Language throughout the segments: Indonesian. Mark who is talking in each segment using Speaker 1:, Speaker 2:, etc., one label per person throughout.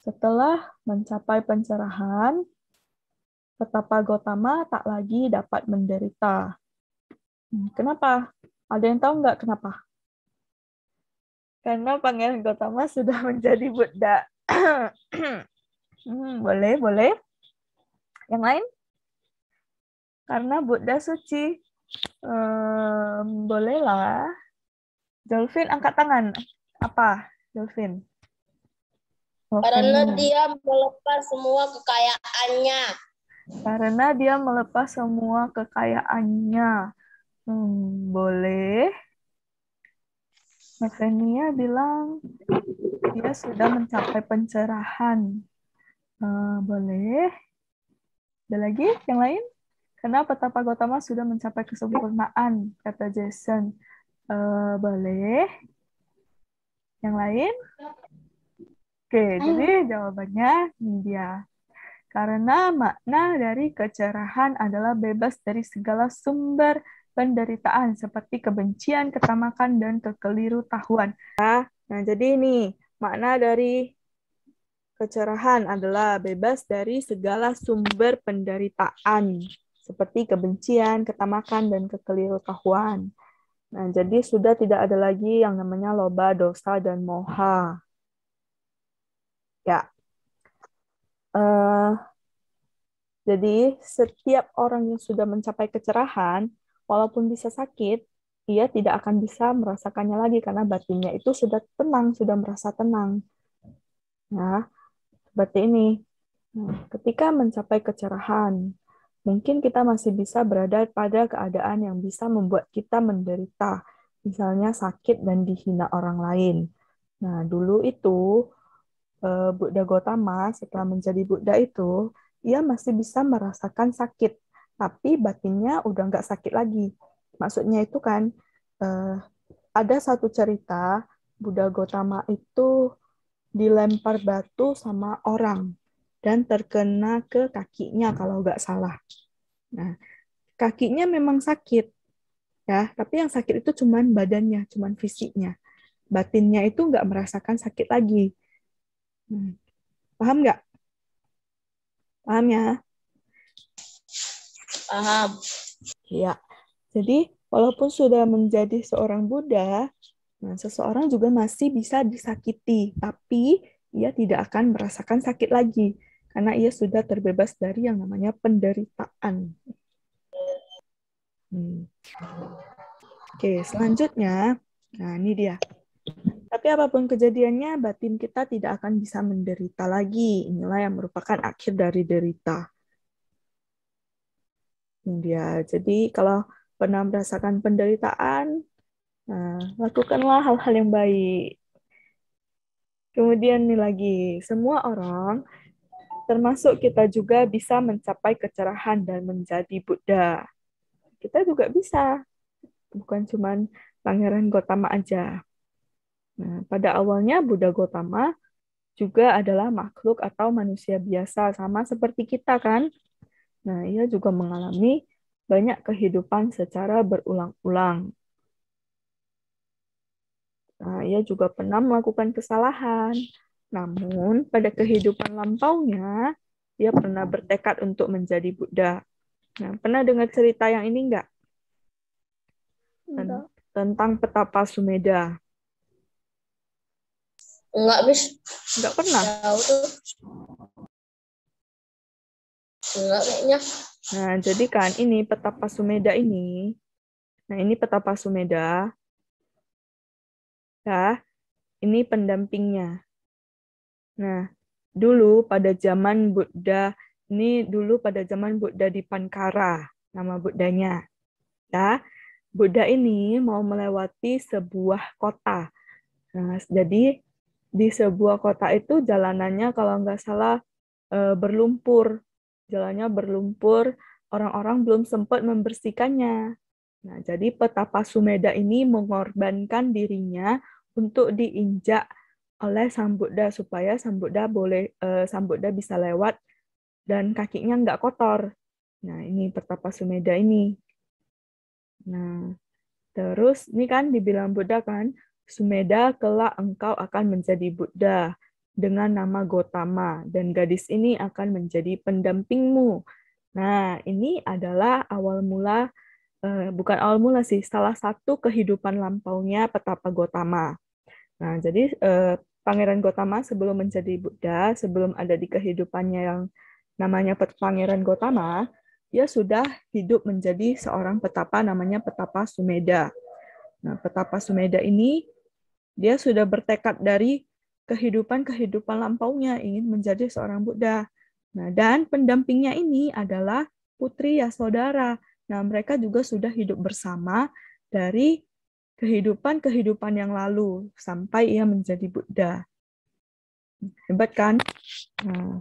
Speaker 1: Setelah mencapai pencerahan, Petapa Gotama tak lagi dapat menderita. Kenapa? Ada yang tahu nggak kenapa? Karena Pangeran Gotama sudah menjadi Buddha. Boleh, boleh. Yang lain? Karena Buddha suci. Bolehlah. Dolphin angkat tangan. Apa, Dolphin?
Speaker 2: Karena
Speaker 1: Dolphin.
Speaker 2: dia melepas semua kekayaannya.
Speaker 1: Karena dia melepas semua kekayaannya. Boleh. Mevenia bilang dia sudah mencapai pencerahan. Boleh. Ada lagi yang lain? Karena Petapa Gotama sudah mencapai kesempurnaan, kata Jason. Boleh. Yang lain? Oke, jadi jawabannya ini dia. Karena makna dari kecerahan adalah bebas dari segala sumber penderitaan seperti kebencian, ketamakan, dan kekelirutahuan. Nah, jadi ini makna dari kecerahan adalah bebas dari segala sumber penderitaan seperti kebencian, ketamakan, dan kekelirutahuan. Nah, jadi sudah tidak ada lagi yang namanya loba, dosa, dan moha. Ya. Jadi, setiap orang yang sudah mencapai kecerahan, walaupun bisa sakit, ia tidak akan bisa merasakannya lagi karena batinnya itu sudah tenang, sudah merasa tenang. Nah, seperti ini. Nah, ketika mencapai kecerahan, mungkin kita masih bisa berada pada keadaan yang bisa membuat kita menderita, misalnya sakit dan dihina orang lain. Nah, dulu itu Buddha Gotama setelah menjadi Buddha itu, ia masih bisa merasakan sakit, tapi batinnya udah nggak sakit lagi. Maksudnya itu kan, eh, ada satu cerita, Buddha Gotama itu dilempar batu sama orang, dan terkena ke kakinya kalau nggak salah. Nah, kakinya memang sakit, ya, tapi yang sakit itu cuman badannya, cuman fisiknya. Batinnya itu nggak merasakan sakit lagi. Paham nggak? Paham ya?
Speaker 2: Paham.
Speaker 1: Ya, jadi walaupun sudah menjadi seorang Buddha, nah, seseorang juga masih bisa disakiti, tapi ia tidak akan merasakan sakit lagi, karena ia sudah terbebas dari yang namanya penderitaan. Oke, selanjutnya, nah ini dia. Tapi apapun kejadiannya, batin kita tidak akan bisa menderita lagi. Inilah yang merupakan akhir dari derita. Ini dia. Jadi kalau pernah merasakan penderitaan, nah, lakukanlah hal-hal yang baik. Kemudian nih lagi, semua orang, termasuk kita juga bisa mencapai kecerahan dan menjadi Buddha. Kita juga bisa, bukan cuma Pangeran Gotama aja. Nah, pada awalnya Buddha Gotama juga adalah makhluk atau manusia biasa, sama seperti kita kan. Nah, ia juga mengalami banyak kehidupan secara berulang-ulang. Nah, ia juga pernah melakukan kesalahan. Namun, pada kehidupan lampaunya, dia pernah bertekad untuk menjadi Buddha. Nah, pernah dengar cerita yang ini enggak? Tentang petapa Sumedha.
Speaker 2: Enggak, Bis.
Speaker 1: Enggak pernah?
Speaker 2: Tahu tuh. Enggak kayaknya.
Speaker 1: Nah, jadi kan ini petapa Sumedha ini. Nah, ini petapa Sumedha. Ya, ini pendampingnya. Nah, dulu pada zaman Buddha, ini dulu pada zaman Buddha di Pankara, nama Buddhanya. Ya, Buddha ini mau melewati sebuah kota. Nah, jadi di sebuah kota itu jalanannya kalau nggak salah berlumpur. Jalannya berlumpur, orang-orang belum sempat membersihkannya. Nah, jadi petapa Sumedha ini mengorbankan dirinya untuk diinjak oleh Sang Buddha supaya Sang Buddha bisa lewat dan kakinya nggak kotor. Nah, ini petapa Sumedha ini. Nah, terus ini kan dibilang Buddha kan, Sumedha kelak engkau akan menjadi Buddha. dengan nama Gotama, dan gadis ini akan menjadi pendampingmu. Nah, ini adalah awal mula, bukan awal mula sih, salah satu kehidupan lampaunya Petapa Gotama. Nah, jadi Pangeran Gotama sebelum menjadi Buddha, sebelum ada di kehidupannya yang namanya Pangeran Gotama, dia sudah hidup menjadi seorang petapa namanya Petapa Sumedha. Nah, Petapa Sumedha ini dia sudah bertekad dari kehidupan-kehidupan lampaunya ingin menjadi seorang Buddha. Nah, dan pendampingnya ini adalah Putri Yasodhara. Nah, mereka juga sudah hidup bersama dari kehidupan-kehidupan yang lalu sampai ia menjadi Buddha. Hebat kan? Nah,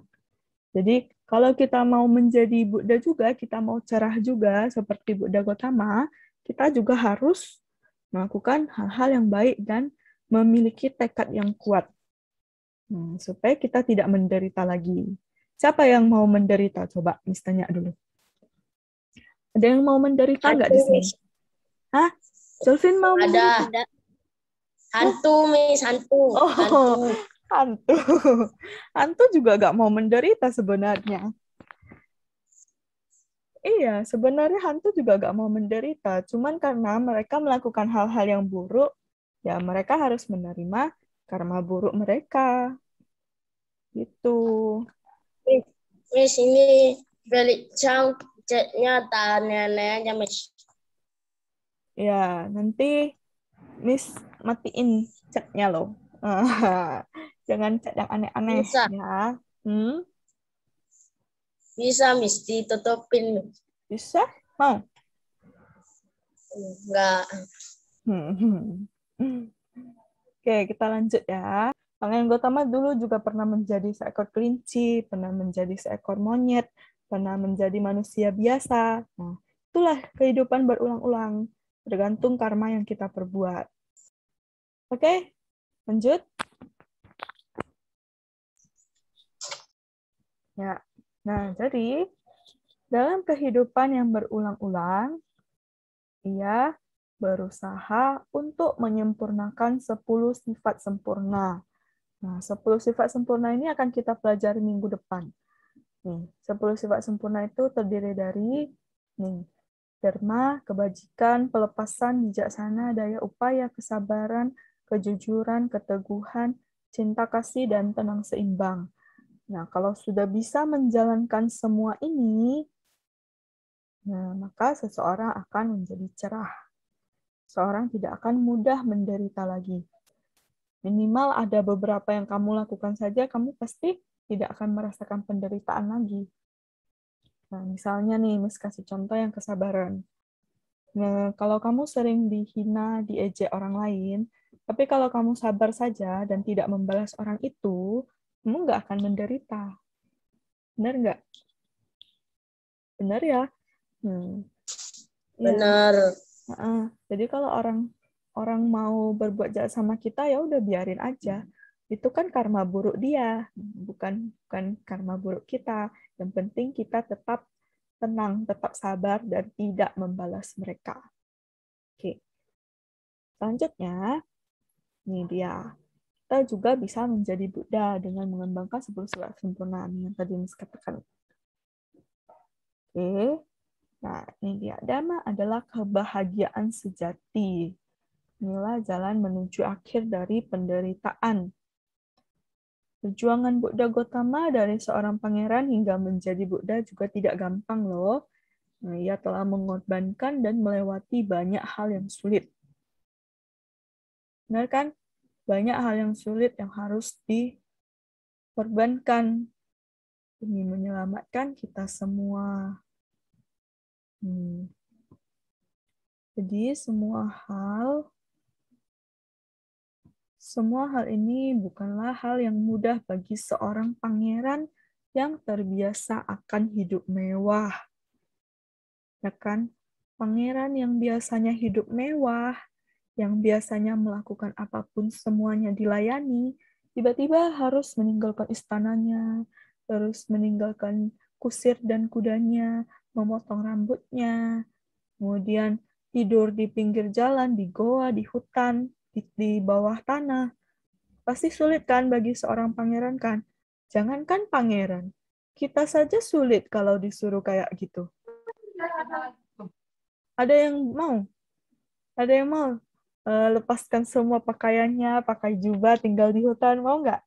Speaker 1: jadi kalau kita mau menjadi Buddha juga, kita mau cerah juga seperti Buddha Gotama, kita juga harus melakukan hal-hal yang baik dan memiliki tekad yang kuat. Supaya kita tidak menderita lagi. Siapa yang mau menderita? Coba Miss tanya dulu. Ada yang mau menderita nggak di
Speaker 2: Hantu,
Speaker 1: sini?
Speaker 2: Miss.
Speaker 1: Hah? Solvin mau menderita?
Speaker 2: Ada. Hantu, Miss. Hantu.
Speaker 1: Oh,
Speaker 2: Hantu.
Speaker 1: hantu. Hantu juga nggak mau menderita sebenarnya. Iya, sebenarnya hantu juga nggak mau menderita. Cuman karena mereka melakukan hal-hal yang buruk, ya mereka harus menerima karma buruk mereka. Gitu.
Speaker 2: Miss, ini balik jam chatnya tanya-tanya aja, Miss.
Speaker 1: Ya, nanti Miss matiin chatnya loh. Jangan chat yang aneh-aneh
Speaker 2: Bisa.
Speaker 1: ya. Hmm?
Speaker 2: Bisa, Miss. Ditutupin, Miss.
Speaker 1: Bisa? Mau?
Speaker 2: Enggak.
Speaker 1: Oke, kita lanjut ya. Pangeran Gotama dulu juga pernah menjadi seekor kelinci, pernah menjadi seekor monyet, pernah menjadi manusia biasa. Nah, itulah kehidupan berulang-ulang, tergantung karma yang kita perbuat. Oke, lanjut. Ya. Nah, jadi dalam kehidupan yang berulang-ulang, ia berusaha untuk menyempurnakan 10 sifat sempurna. Nah, 10 sifat sempurna ini akan kita pelajari minggu depan. Nih, 10 sifat sempurna itu terdiri dari nih, dharma, kebajikan, pelepasan, bijaksana, daya upaya, kesabaran, kejujuran, keteguhan, cinta kasih, dan tenang seimbang. Nah, kalau sudah bisa menjalankan semua ini, nah, maka seseorang akan menjadi cerah. Seorang tidak akan mudah menderita lagi. Minimal ada beberapa yang kamu lakukan saja, kamu pasti tidak akan merasakan penderitaan lagi. Nah, misalnya nih, Miss kasih contoh yang kesabaran. Nah, kalau kamu sering dihina, diejek orang lain, tapi kalau kamu sabar saja dan tidak membalas orang itu, kamu nggak akan menderita. Benar nggak? Benar ya? Iya.
Speaker 2: Benar.
Speaker 1: Jadi kalau orang mau berbuat jahat sama kita, ya udah biarin aja. Itu kan karma buruk dia, bukan karma buruk kita. Yang penting kita tetap tenang, tetap sabar, dan tidak membalas mereka. Oke. Selanjutnya, ini dia. Kita juga bisa menjadi Buddha dengan mengembangkan 10 sifat sempurna yang tadi Miss katakan. Oke. Nah, ini dia. Dhamma adalah kebahagiaan sejati. Inilah jalan menuju akhir dari penderitaan. Perjuangan Buddha Gotama dari seorang pangeran hingga menjadi Buddha juga tidak gampang loh. Nah, ia telah mengorbankan dan melewati banyak hal yang sulit. Benar kan? Banyak hal yang sulit yang harus dikorbankan demi menyelamatkan kita semua. Jadi semua hal ini bukanlah hal yang mudah bagi seorang pangeran yang terbiasa akan hidup mewah. Ya kan? Pangeran yang biasanya hidup mewah, yang biasanya melakukan apapun semuanya dilayani, tiba-tiba harus meninggalkan istananya, terus meninggalkan kusir dan kudanya, memotong rambutnya, kemudian tidur di pinggir jalan, di goa, di hutan, di bawah tanah. Pasti sulit kan bagi seorang pangeran kan? Jangankan pangeran, kita saja sulit kalau disuruh kayak gitu. Ada yang mau? Ada yang mau lepaskan semua pakaiannya, pakai jubah, tinggal di hutan, mau nggak?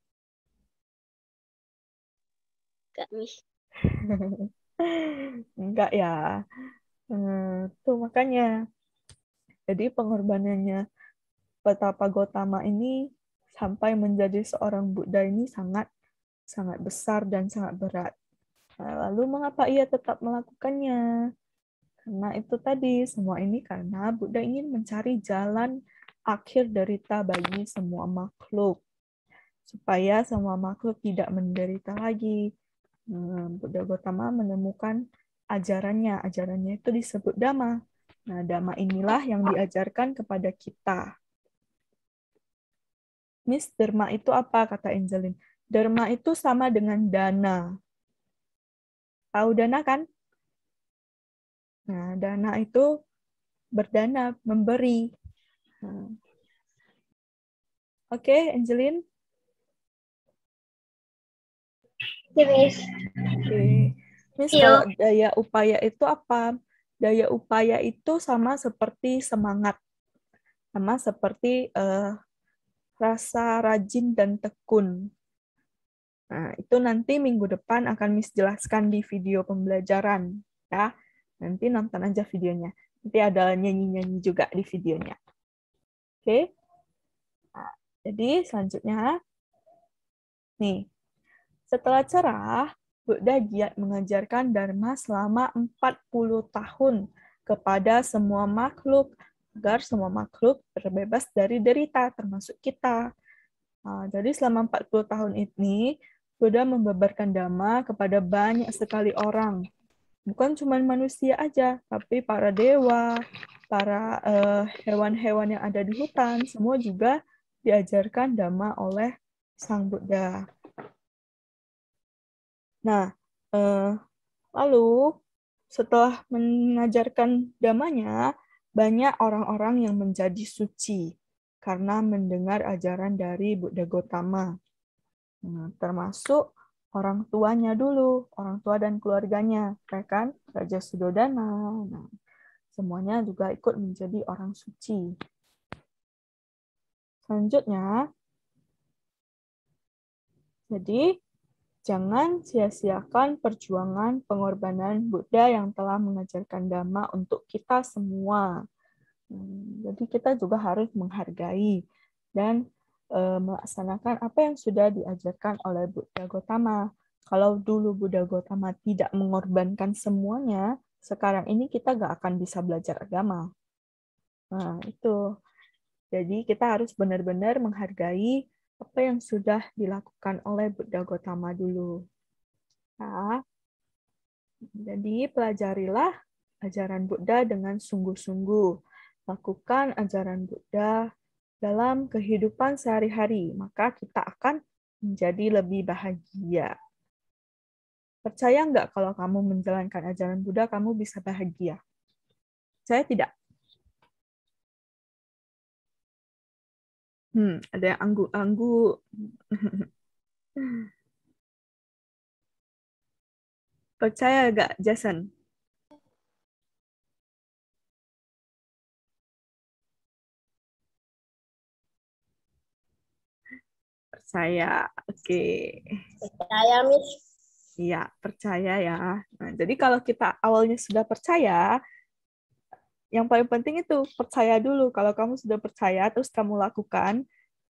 Speaker 2: Kak Miss.
Speaker 1: Enggak ya. Tuh makanya. Jadi pengorbanannya Petapa Gotama ini sampai menjadi seorang Buddha ini sangat sangat besar dan sangat berat. Nah, lalu mengapa ia tetap melakukannya? Karena itu tadi, semua ini karena Buddha ingin mencari jalan akhir derita bagi semua makhluk. Supaya semua makhluk tidak menderita lagi. Buddha Gotama menemukan ajarannya. Ajarannya itu disebut Dhamma. Nah, Dhamma inilah yang diajarkan kepada kita. Miss, Dharma itu apa? Kata Angeline. Dharma itu sama dengan dana. Tahu dana kan? Nah, dana itu berdana, memberi. Nah. Oke, Angeline?
Speaker 2: Ya, Miss.
Speaker 1: Oke. Miss, kalau daya upaya itu apa? Daya upaya itu sama seperti semangat. Sama seperti rasa rajin dan tekun. Nah, itu nanti minggu depan akan Miss jelaskan di video pembelajaran. Ya, nanti nonton aja videonya. Nanti ada nyanyi-nyanyi juga di videonya. Oke? Nah, jadi selanjutnya, nih, setelah cerah, Buddha giat mengajarkan Dharma selama 40 tahun kepada semua makhluk, agar semua makhluk terbebas dari derita, termasuk kita. Nah, jadi selama 40 tahun ini, Buddha membabarkan Dhamma kepada banyak sekali orang. Bukan cuma manusia aja, tapi para dewa, para hewan-hewan yang ada di hutan, semua juga diajarkan Dhamma oleh Sang Buddha. Nah, lalu setelah mengajarkan Dhammanya, banyak orang-orang yang menjadi suci karena mendengar ajaran dari Buddha Gotama. Nah, termasuk orang tuanya dulu, orang tua dan keluarganya, ya kan? Raja Sudodana. Nah, semuanya juga ikut menjadi orang suci. Selanjutnya, jadi jangan sia-siakan perjuangan pengorbanan Buddha yang telah mengajarkan Dhamma untuk kita semua. Jadi kita juga harus menghargai dan melaksanakan apa yang sudah diajarkan oleh Buddha Gotama. Kalau dulu Buddha Gotama tidak mengorbankan semuanya, sekarang ini kita nggak akan bisa belajar agama. Nah, itu. Jadi kita harus benar-benar menghargai apa yang sudah dilakukan oleh Buddha Gotama dulu. Nah, jadi pelajarilah ajaran Buddha dengan sungguh-sungguh. Lakukan ajaran Buddha dalam kehidupan sehari-hari, maka kita akan menjadi lebih bahagia. Percaya nggak kalau kamu menjalankan ajaran Buddha, kamu bisa bahagia? Saya tidak. Ada yang anggu-anggu. Percaya nggak, Jason? Percaya. Oke.
Speaker 2: Percaya, Miss.
Speaker 1: Iya, percaya ya. Nah, jadi kalau kita awalnya sudah percaya, yang paling penting itu percaya dulu. Kalau kamu sudah percaya, terus kamu lakukan,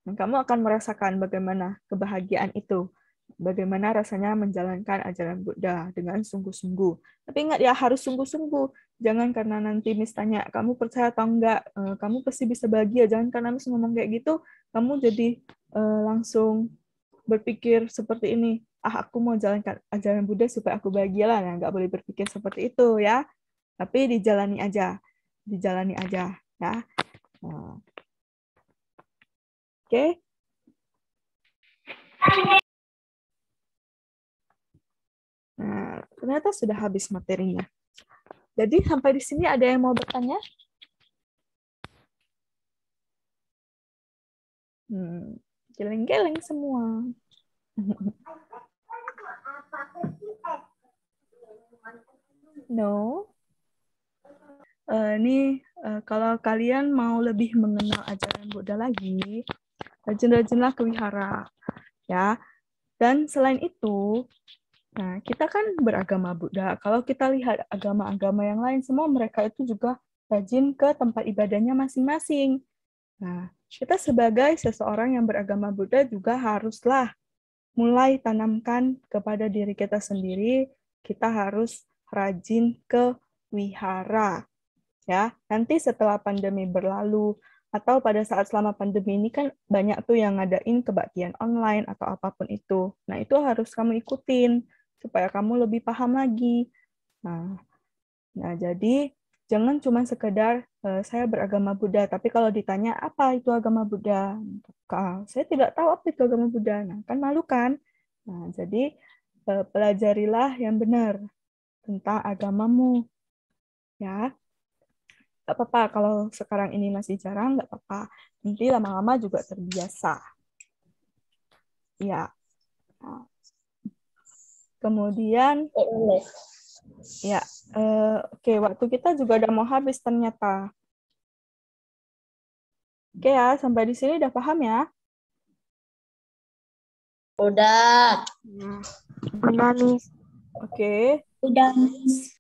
Speaker 1: dan kamu akan merasakan bagaimana kebahagiaan itu. Bagaimana rasanya menjalankan ajaran Buddha dengan sungguh-sungguh. Tapi ingat ya, harus sungguh-sungguh. Jangan karena nanti misalnya kamu percaya atau enggak, kamu pasti bisa bahagia. Jangan karena Miss ngomong kayak gitu, kamu jadi langsung berpikir seperti ini. Aku mau jalankan ajaran Buddha supaya aku bahagia lah. Nah, nggak boleh berpikir seperti itu ya. Tapi dijalani aja. Dijalani aja ya. Nah. Oke. Nah, ternyata sudah habis materinya. Jadi sampai di sini ada yang mau bertanya? geleng-geleng semua. No. Kalau kalian mau lebih mengenal ajaran Buddha lagi, rajin-rajinlah ke wihara, ya. Dan selain itu, nah kita kan beragama Buddha. Kalau kita lihat agama-agama yang lain, semua mereka itu juga rajin ke tempat ibadahnya masing-masing. Nah, kita sebagai seseorang yang beragama Buddha juga haruslah mulai tanamkan kepada diri kita sendiri, kita harus rajin ke wihara. Ya, nanti setelah pandemi berlalu atau pada saat selama pandemi ini kan banyak tuh yang ngadain kebaktian online atau apapun itu. Nah, itu harus kamu ikutin supaya kamu lebih paham lagi. Nah, jadi jangan cuma sekedar saya beragama Buddha, tapi kalau ditanya apa itu agama Buddha, saya tidak tahu apa itu agama Buddha. Nah, kan malu kan? Nah, jadi pelajarilah yang benar tentang agamamu, ya. Nggak apa-apa kalau sekarang ini masih jarang, nggak apa-apa. Nanti lama-lama juga terbiasa. Ya. Nah, kemudian, ya, oke, waktu kita juga udah mau habis ternyata. Oke ya, sampai di sini udah paham ya?
Speaker 2: Udah.
Speaker 3: Udah, Miss.
Speaker 1: Oke.
Speaker 2: Udah, Miss.